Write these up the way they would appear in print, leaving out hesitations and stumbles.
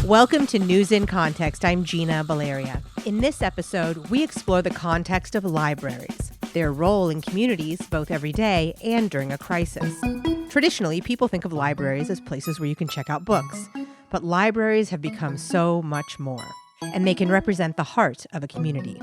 Welcome to News in Context. I'm Gina Valeria. In this episode, we explore the context of libraries, their role in communities both every day and during a crisis. Traditionally, people think of libraries as places where you can check out books, but libraries have become so much more, and they can represent the heart of a community.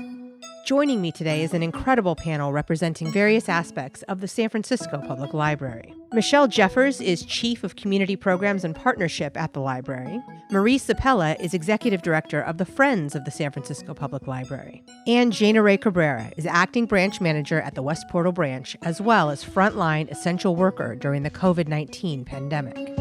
Joining me today is an incredible panel representing various aspects of the San Francisco Public Library. Michelle Jeffers is Chief of Community Programs and Partnership at the library. Marie Ciepiela is Executive Director of the Friends of the San Francisco Public Library. And Jaena Rae Cabrera is Acting Branch Manager at the West Portal Branch, as well as frontline essential worker during the COVID-19 pandemic.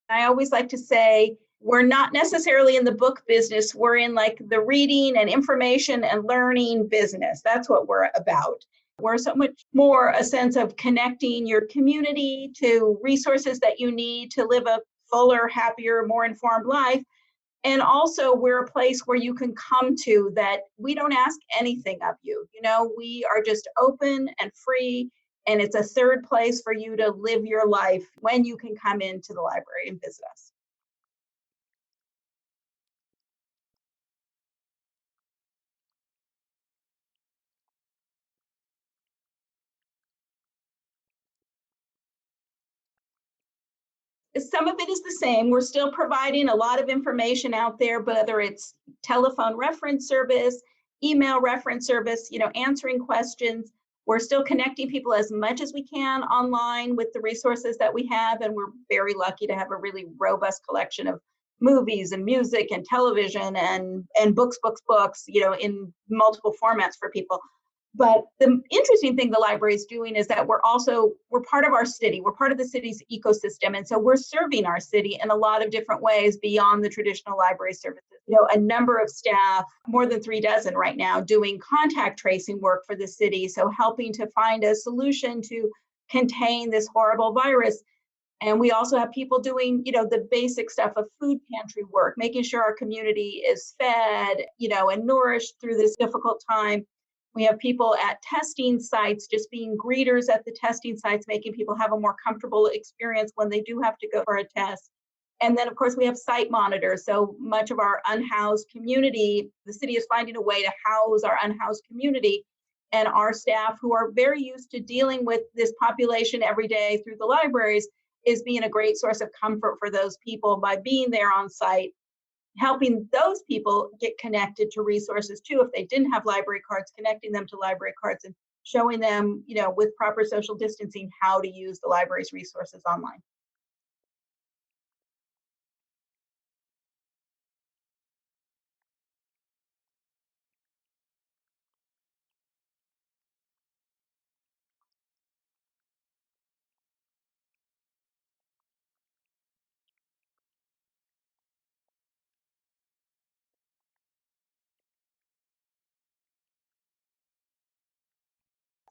I always like to say we're not necessarily in the book business. We're in like the reading and information and learning business. That's what we're about. We're so much more a sense of connecting your community to resources that you need to live a fuller, happier, more informed life. And also we're a place where you can come to that we don't ask anything of you. You know, we are just open and free. And it's a third place for you to live your life when you can come into the library and visit us. Some of it is the same. We're still providing a lot of information out there, whether it's telephone reference service, email reference service, answering questions. We're still connecting people as much as we can online with the resources that we have. And we're very lucky to have a really robust collection of movies and music and television and books, in multiple formats for people. But the interesting thing the library is doing is that we're part of our city. We're part of the city's ecosystem. And so we're serving our city in a lot of different ways beyond the traditional library services. A number of staff, more than 36 right now, doing contact tracing work for the city. So helping to find a solution to contain this horrible virus. And we also have people doing, the basic stuff of food pantry work, making sure our community is fed, and nourished through this difficult time. We have people at testing sites, just being greeters at the testing sites, making people have a more comfortable experience when they do have to go for a test. And then, of course, we have site monitors. So much of our unhoused community, the city is finding a way to house our unhoused community. And our staff, who are very used to dealing with this population every day through the libraries, is being a great source of comfort for those people by being there on site, helping those people get connected to resources too. If they didn't have library cards, connecting them to library cards and showing them, with proper social distancing, how to use the library's resources online.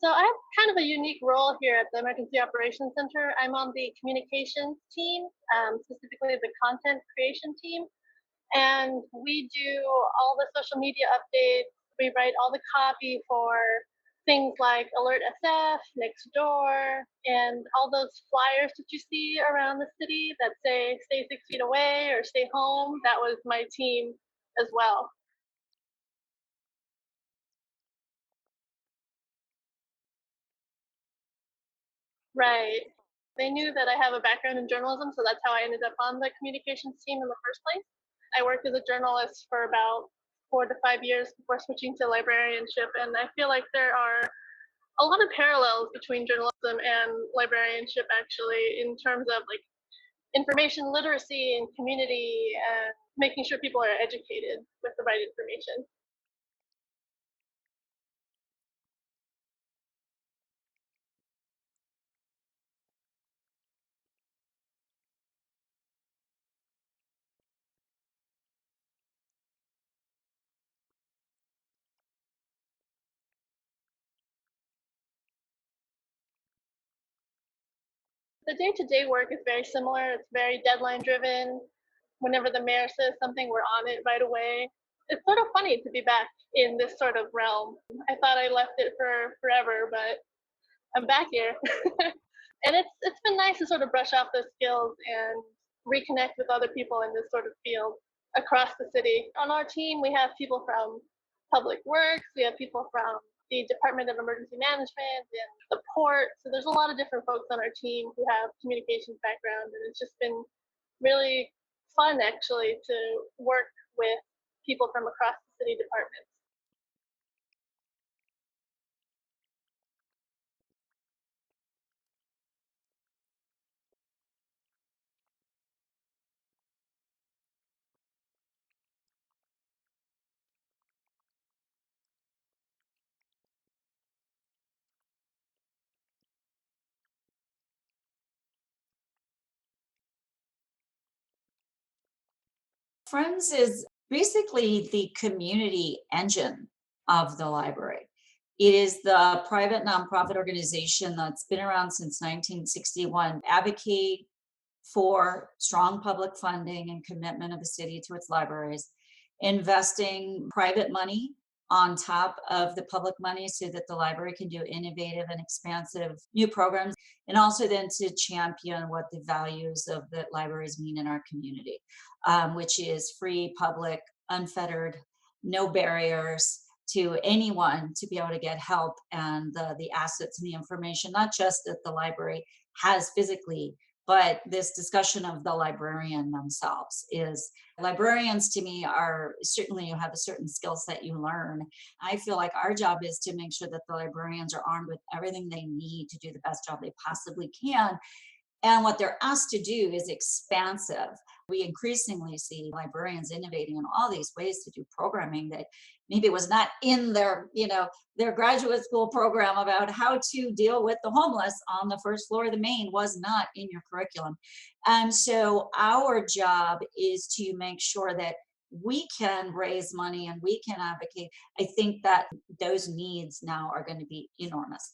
So I have kind of a unique role here at the Emergency Operations Center. I'm on the communications team, specifically the content creation team. And we do all the social media updates. We write all the copy for things like Alert SF, Next Door, and all those flyers that you see around the city that say stay 6 feet away or stay home. That was my team as well. Right. They knew that I have a background in journalism, so that's how I ended up on the communications team in the first place. I worked as a journalist for about 4 to 5 years before switching to librarianship, and I feel like there are a lot of parallels between journalism and librarianship, actually, in terms of like information literacy and community and making sure people are educated with the right information. The day-to-day work is very similar. It's very deadline driven. Whenever the mayor says something, we're on it right away. It's sort of funny to be back in this sort of realm. I thought I left it for forever, but I'm back here. And it's been nice to sort of brush off those skills and reconnect with other people in this sort of field across the city. On our team, we have people from Public Works, we have people from the Department of Emergency Management and the port. So there's a lot of different folks on our team who have communications background, and it's just been really fun actually to work with people from across the city departments. Friends is basically the community engine of the library. It is the private nonprofit organization that's been around since 1961, advocate for strong public funding and commitment of the city to its libraries, investing private money on top of the public money so that the library can do innovative and expansive new programs, and also then to champion what the values of the libraries mean in our community, which is free, public, unfettered, no barriers to anyone to be able to get help and the assets and the information, not just that the library has physically, but this discussion of the librarian themselves. Is librarians to me are certainly, you have a certain skill set you learn. I feel like our job is to make sure that the librarians are armed with everything they need to do the best job they possibly can. And what they're asked to do is expansive. We increasingly see librarians innovating in all these ways to do programming that maybe was not in their, their graduate school program about how to deal with the homeless on the first floor of the Main was not in your curriculum. And so our job is to make sure that we can raise money and we can advocate. I think that those needs now are going to be enormous.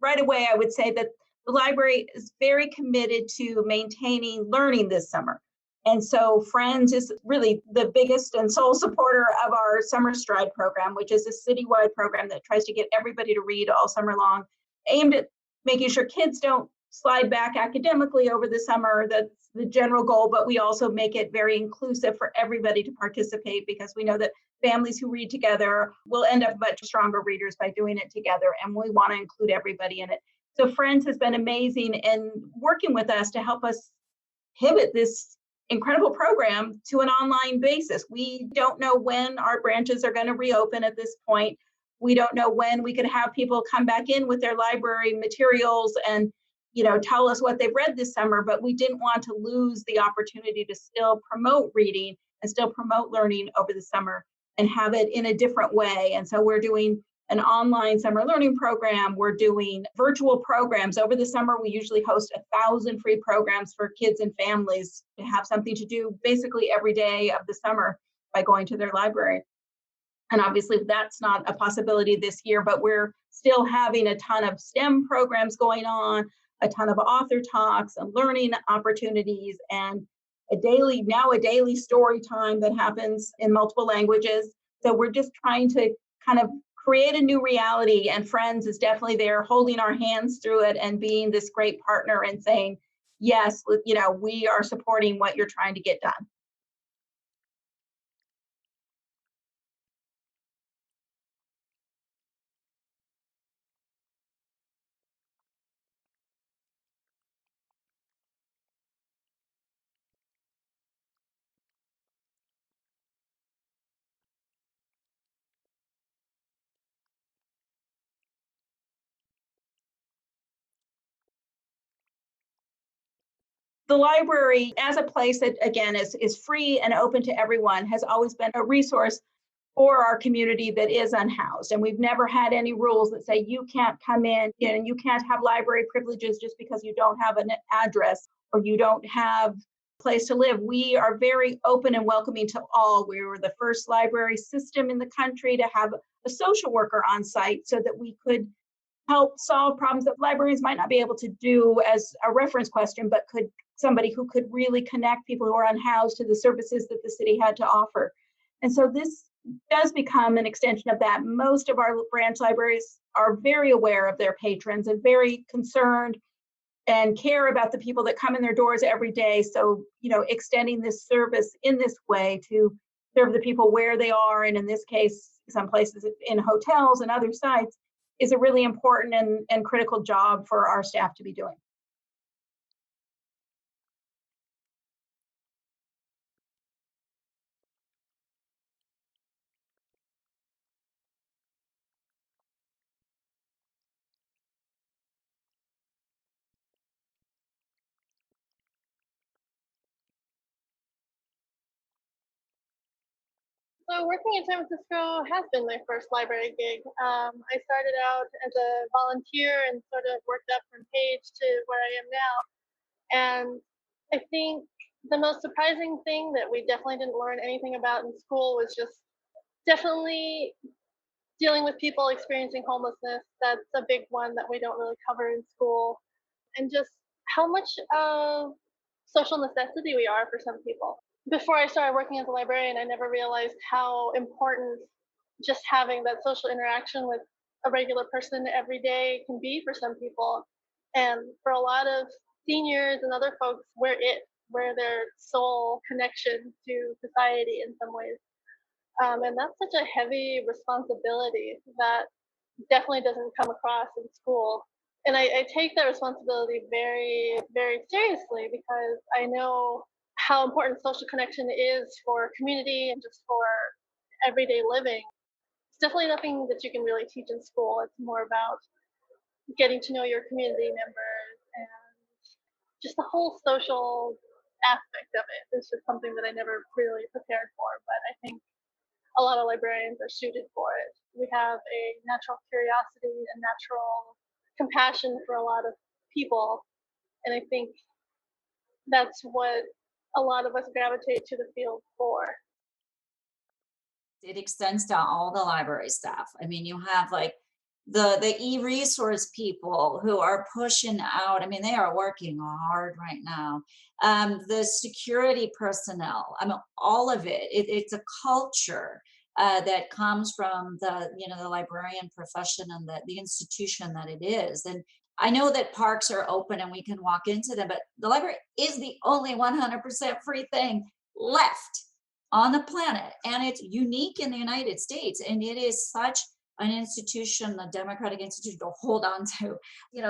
Right away, I would say that the library is very committed to maintaining learning this summer. And so Friends is really the biggest and sole supporter of our Summer Stride program, which is a citywide program that tries to get everybody to read all summer long, aimed at making sure kids don't slide back academically over the summer. That's the general goal, but we also make it very inclusive for everybody to participate, because we know that families who read together will end up much stronger readers by doing it together, and we want to include everybody in it. So Friends has been amazing in working with us to help us pivot this incredible program to an online basis. We don't know when our branches are going to reopen at this point. We don't know when we could have people come back in with their library materials and tell us what they've read this summer, but we didn't want to lose the opportunity to still promote reading and still promote learning over the summer and have it in a different way. And so we're doing an online summer learning program. We're doing virtual programs. Over the summer, we usually host 1,000 free programs for kids and families to have something to do basically every day of the summer by going to their library. And obviously that's not a possibility this year, but we're still having a ton of STEM programs going on, a ton of author talks and learning opportunities, and a daily story time that happens in multiple languages. So we're just trying to kind of create a new reality, and Friends is definitely there holding our hands through it and being this great partner and saying, yes, we are supporting what you're trying to get done. The library, as a place that, again, is free and open to everyone, has always been a resource for our community that is unhoused. And we've never had any rules that say you can't come in and you can't have library privileges just because you don't have an address or you don't have a place to live. We are very open and welcoming to all. We were the first library system in the country to have a social worker on site so that we could help solve problems that librarians might not be able to do as a reference question, but somebody who could really connect people who are unhoused to the services that the city had to offer. And so this does become an extension of that. Most of our branch libraries are very aware of their patrons and very concerned and care about the people that come in their doors every day. So, extending this service in this way to serve the people where they are, and in this case, some places in hotels and other sites, is a really important and critical job for our staff to be doing. So working in San Francisco has been my first library gig. I started out as a volunteer and sort of worked up from page to where I am now. And I think the most surprising thing that we definitely didn't learn anything about in school was just definitely dealing with people experiencing homelessness. That's a big one that we don't really cover in school. And just how much of social necessity we are for some people. Before I started working as a librarian, I never realized how important just having that social interaction with a regular person every day can be for some people. And for a lot of seniors and other folks, we're their sole connection to society in some ways. And that's such a heavy responsibility that definitely doesn't come across in school. And I take that responsibility very, very seriously because I know how important social connection is for community and just for everyday living. It's definitely nothing that you can really teach in school. It's more about getting to know your community members and just the whole social aspect of it is just something that I never really prepared for. But I think a lot of librarians are suited for it. We have a natural curiosity and natural compassion for a lot of people. And I think that's what a lot of us gravitate to the field for. It extends to all the library staff. I mean, you have like the e-resource people who are pushing out. I mean, they are working hard right now. The security personnel, I mean, all of it's a culture that comes from the librarian profession and the institution that it is. And I know that parks are open and we can walk into them, but the library is the only 100% free thing left on the planet, and it's unique in the United States, and it is such an institution, a democratic institution, to hold on to.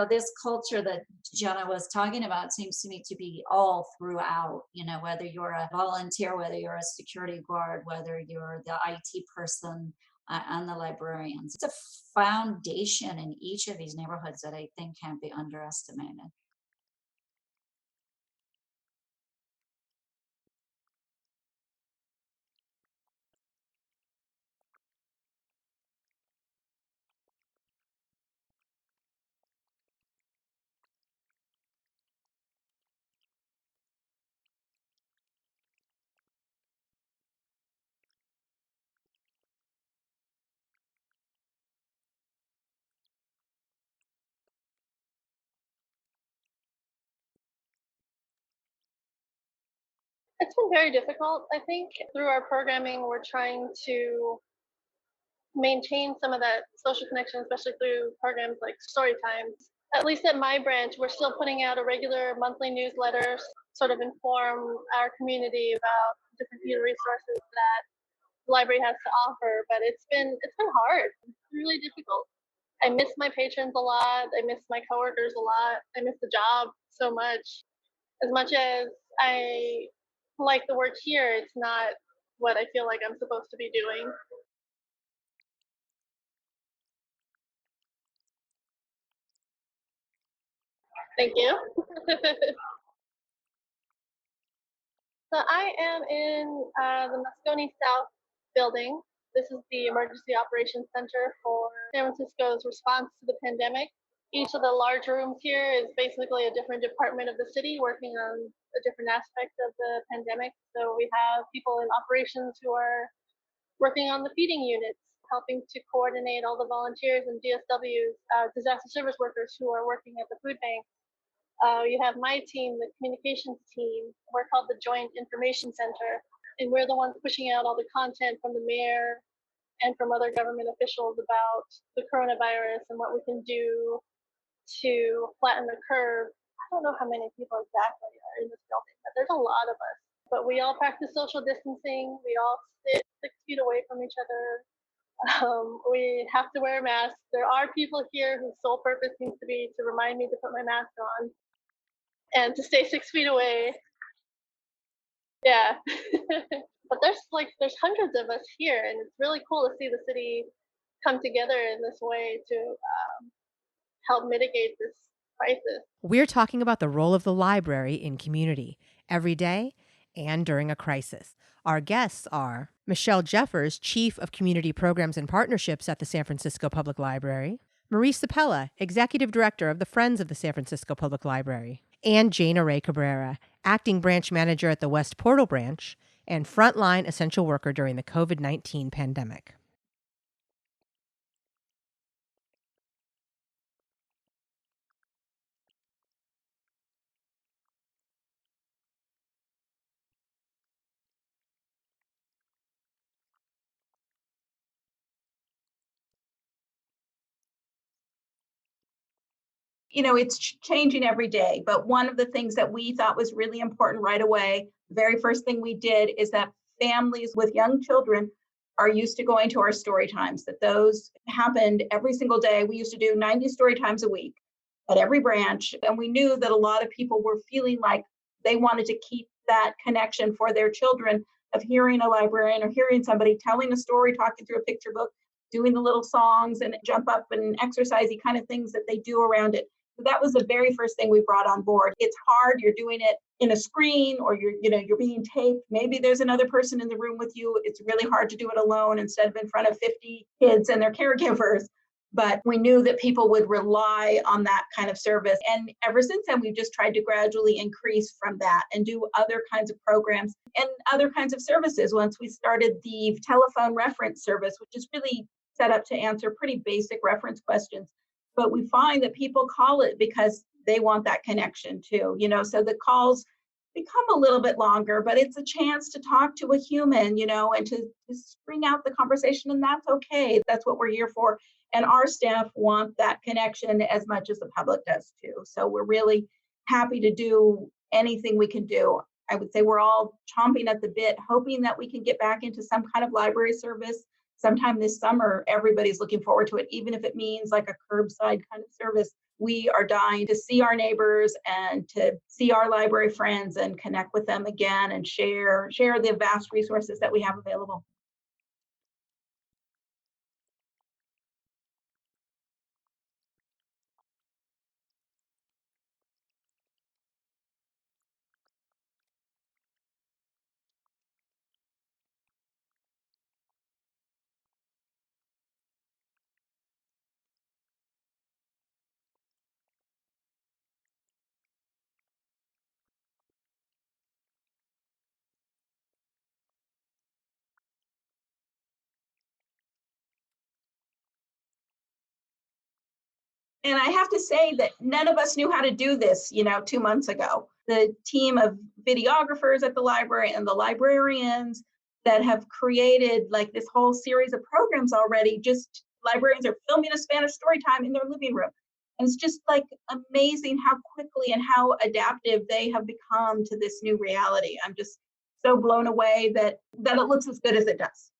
This culture that Jaena was talking about seems to me to be all throughout, whether you're a volunteer, whether you're a security guard, whether you're the IT person, and the librarians. It's a foundation in each of these neighborhoods that I think can't be underestimated. It's been very difficult. I think through our programming, we're trying to maintain some of that social connection, especially through programs like story times. At least at my branch, we're still putting out a regular monthly newsletter, sort of inform our community about different resources that the library has to offer. But it's been hard. It's really difficult. I miss my patrons a lot. I miss my coworkers a lot. I miss the job so much. As much as I like the work here, it's not what I feel like I'm supposed to be doing. Thank you. So I am in the Moscone South building. This is the Emergency Operations Center for San Francisco's response to the pandemic. Each of the large rooms here is basically a different department of the city working on a different aspect of the pandemic. So we have people in operations who are working on the feeding units, helping to coordinate all the volunteers and DSWs, disaster service workers who are working at the food bank. You have my team, the communications team. We're called the Joint Information Center, and we're the ones pushing out all the content from the mayor and from other government officials about the coronavirus and what we can do to flatten the curve. I don't know how many people exactly are in this building, but there's a lot of us. But we all practice social distancing. We all sit 6 feet away from each other. We have to wear masks. There are people here whose sole purpose seems to be to remind me to put my mask on and to stay 6 feet away. Yeah. But there's hundreds of us here, and it's really cool to see the city come together in this way to help mitigate this crisis. We're talking about the role of the library in community, every day and during a crisis. Our guests are Michelle Jeffers, Chief of Community Programs and Partnerships at the San Francisco Public Library, Marie Ciepiela, Executive Director of the Friends of the San Francisco Public Library, and Jaena Rae Cabrera, Acting Branch Manager at the West Portal Branch and frontline essential worker during the COVID-19 pandemic. It's changing every day. But one of the things that we thought was really important right away, the very first thing we did is that families with young children are used to going to our story times, that those happened every single day. We used to do 90 story times a week at every branch. And we knew that a lot of people were feeling like they wanted to keep that connection for their children of hearing a librarian or hearing somebody telling a story, talking through a picture book, doing the little songs and jump up and exercisey kind of things that they do around it. So that was the very first thing we brought on board. It's hard. You're doing it in a screen or you're being taped. Maybe there's another person in the room with you. It's really hard to do it alone instead of in front of 50 kids and their caregivers. But we knew that people would rely on that kind of service. And ever since then, we've just tried to gradually increase from that and do other kinds of programs and other kinds of services. Once we started the telephone reference service, which is really set up to answer pretty basic reference questions. But we find that people call it because they want that connection too, so the calls become a little bit longer, but it's a chance to talk to a human, and to bring out the conversation, and that's okay. That's what we're here for. And our staff want that connection as much as the public does too. So we're really happy to do anything we can do. I would say we're all chomping at the bit, hoping that we can get back into some kind of library service sometime this summer. Everybody's looking forward to it, even if it means like a curbside kind of service. We are dying to see our neighbors and to see our library friends and connect with them again and share the vast resources that we have available. And I have to say that none of us knew how to do this, 2 months ago. The team of videographers at the library and the librarians that have created like this whole series of programs already, just librarians are filming a Spanish story time in their living room. And it's just like amazing how quickly and how adaptive they have become to this new reality. I'm just so blown away that it looks as good as it does.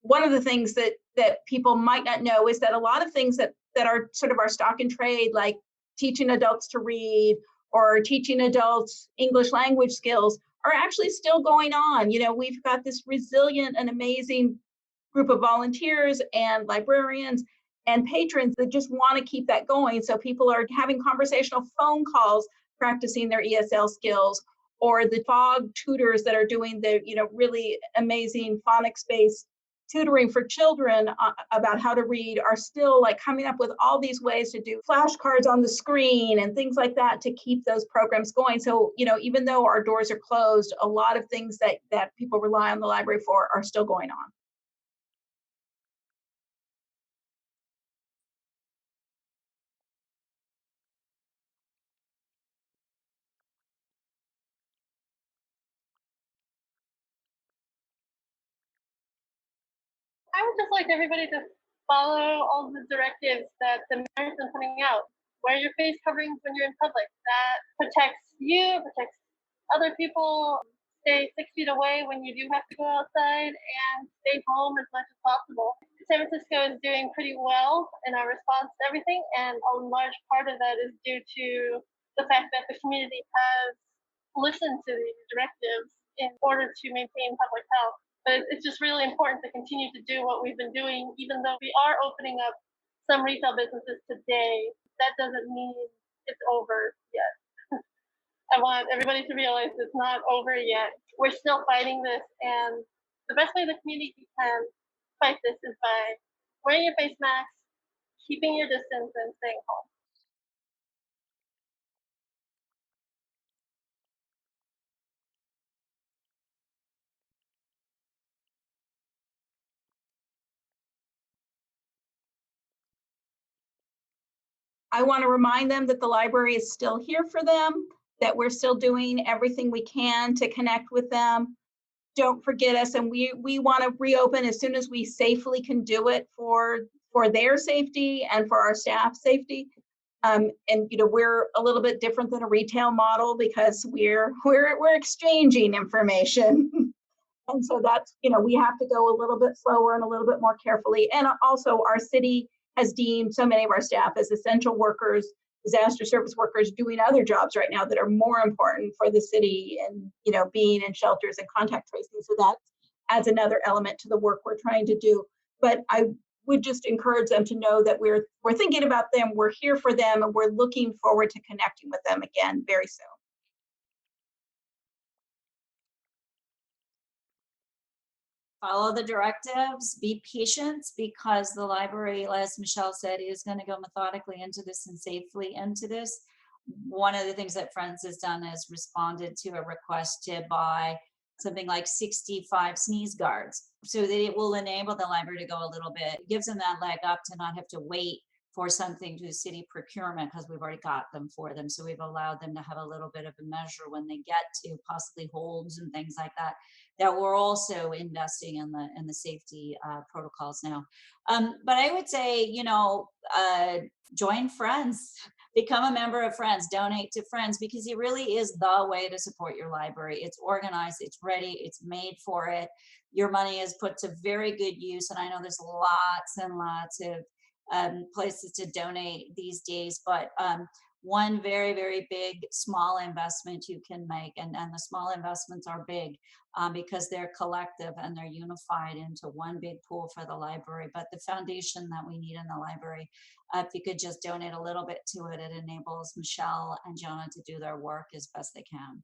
one of the things that people might not know is that a lot of things that are sort of our stock and trade, like teaching adults to read or teaching adults English language skills, are actually still going on. We've got this resilient and amazing group of volunteers and librarians and patrons that just want to keep that going. So people are having conversational phone calls, practicing their ESL skills, or the FOG tutors that are doing the really amazing phonics-based tutoring for children about how to read are still like coming up with all these ways to do flashcards on the screen and things like that to keep those programs going. So, even though our doors are closed, a lot of things that people rely on the library for are still going on. I would just like everybody to follow all the directives that the mayor's been putting out. Wear your face coverings when you're in public. That protects you, protects other people. Stay 6 feet away when you do have to go outside, and stay home as much as possible. San Francisco is doing pretty well in our response to everything, and a large part of that is due to the fact that the community has listened to these directives in order to maintain public health. But it's just really important to continue to do what we've been doing, even though we are opening up some retail businesses today. That doesn't mean it's over yet. I want everybody to realize it's not over yet. We're still fighting this, and the best way the community can fight this is by wearing your face mask, keeping your distance, and staying home. I want to remind them that the library is still here for them, that we're still doing everything we can to connect with them. Don't forget us, and we want to reopen as soon as we safely can do it for their safety and for our staff safety. And we're a little bit different than a retail model because we're exchanging information. And so that's, we have to go a little bit slower and a little bit more carefully. And also our city has deemed so many of our staff as essential workers, disaster service workers doing other jobs right now that are more important for the city and, being in shelters and contact tracing. So that adds another element to the work we're trying to do. But I would just encourage them to know that we're thinking about them, we're here for them, and we're looking forward to connecting with them again very soon. Follow the directives, be patient, because the library, as Michelle said, is going to go methodically into this and safely into this. One of the things that Friends has done is responded to a request to buy something like 65 sneeze guards so that it will enable the library to go a little bit, it gives them that leg up to not have to wait for something to city procurement because we've already got them for them. So we've allowed them to have a little bit of a measure when they get to possibly holds and things like that, that we're also investing in the safety protocols now. But I would say, join Friends, become a member of Friends, donate to Friends, because it really is the way to support your library. It's organized, it's ready, it's made for it. Your money is put to very good use. And I know there's lots and lots of places to donate these days, but one very, very big small investment you can make, and the small investments are big because they're collective and they're unified into one big pool for the library. But the foundation that we need in the library, if you could just donate a little bit to it, it enables Michelle and Jaena to do their work as best they can.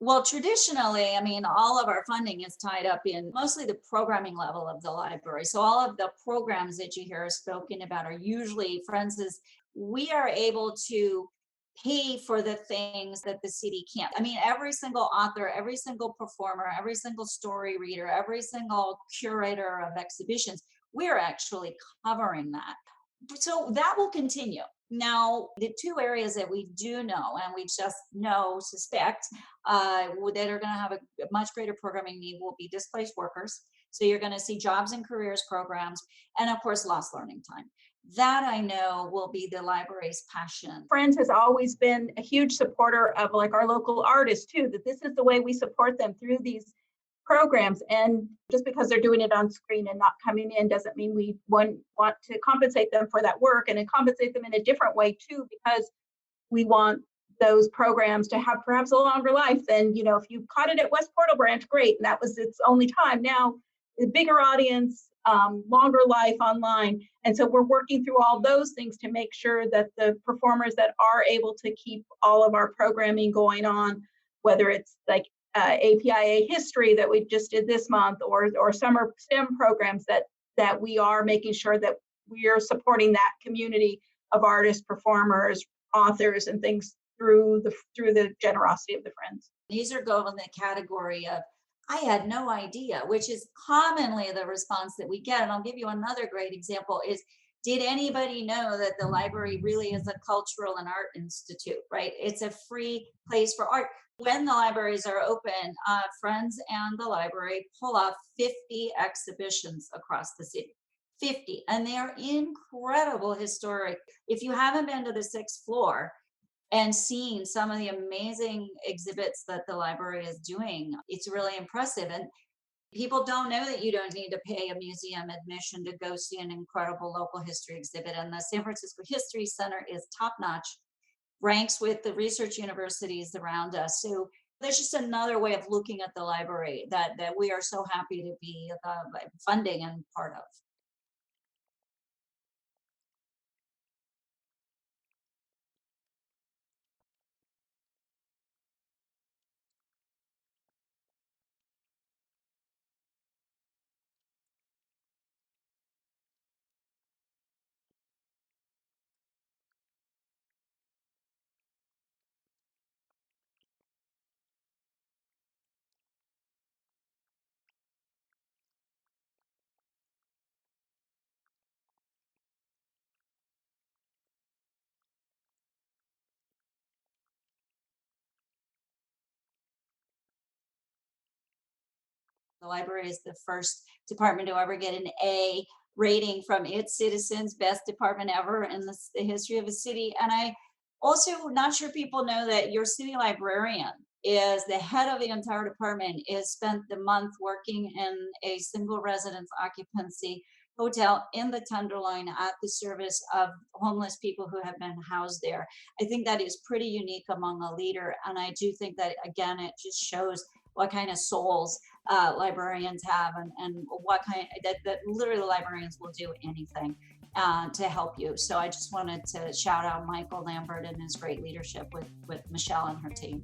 Well, traditionally, I mean, all of our funding is tied up in mostly the programming level of the library. So all of the programs that you hear spoken about are usually, for instance, we are able to pay for the things that the city can't. I mean, every single author, every single performer, every single story reader, every single curator of exhibitions, we're actually covering that. So that will continue. Now, the two areas that we do know, and we just suspect that are going to have a much greater programming need, will be displaced workers. So you're going to see jobs and careers programs, and of course, lost learning time. That I know will be the library's passion. Friends has always been a huge supporter of like our local artists too, that this is the way we support them through these programs. And just because they're doing it on screen and not coming in doesn't mean we want to compensate them for that work, and then compensate them in a different way too, because we want those programs to have perhaps a longer life than, if you caught it at West Portal Branch, great, and that was its only time. Now, the bigger audience, longer life online. And so we're working through all those things to make sure that the performers that are able to keep all of our programming going on, whether it's like APIA history that we just did this month, or summer STEM programs, that we are making sure that we are supporting that community of artists, performers, authors, and things through the generosity of the Friends. These are going in the category of, I had no idea, which is commonly the response that we get. And I'll give you another great example is, did anybody know that the library really is a cultural and art institute, right? It's a free place for art. When the libraries are open, Friends and the library pull off 50 exhibitions across the city. 50, and they are incredible historic. If you haven't been to the 6th floor and seen some of the amazing exhibits that the library is doing, it's really impressive. And people don't know that you don't need to pay a museum admission to go see an incredible local history exhibit. And the San Francisco History Center is top-notch, ranks with the research universities around us. So there's just another way of looking at the library that we are so happy to be funding and part of. The library is the first department to ever get an A rating from its citizens, best department ever in the history of a city. And I also not sure people know that your city librarian is the head of the entire department, is spent the month working in a single residence occupancy hotel in the Tenderloin at the service of homeless people who have been housed there. I think that is pretty unique among a leader. And I do think that, again, it just shows what kind of souls librarians have, and what kind that literally librarians will do anything to help you. So I just wanted to shout out Michael Lambert and his great leadership with Michelle and her team.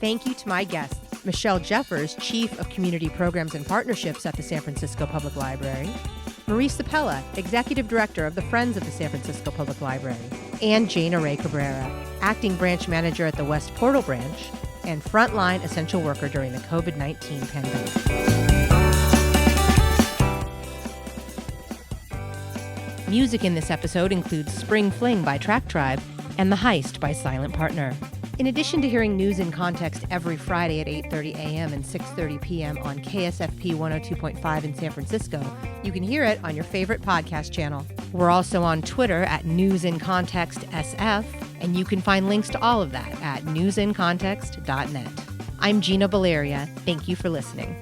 Thank you to my guests, Michelle Jeffers, Chief of Community Programs and Partnerships at the San Francisco Public Library, Marie Ciepiela, Executive Director of the Friends of the San Francisco Public Library, and Jaena Rae Cabrera, Acting Branch Manager at the West Portal Branch and frontline essential worker during the COVID-19 pandemic. Music in this episode includes Spring Fling by Track Tribe and The Heist by Silent Partner. In addition to hearing News in Context every Friday at 8:30 a.m. and 6:30 p.m. on KSFP 102.5 in San Francisco, you can hear it on your favorite podcast channel. We're also on Twitter at News in Context SF, and you can find links to all of that at newsincontext.net. I'm Gina Valeria. Thank you for listening.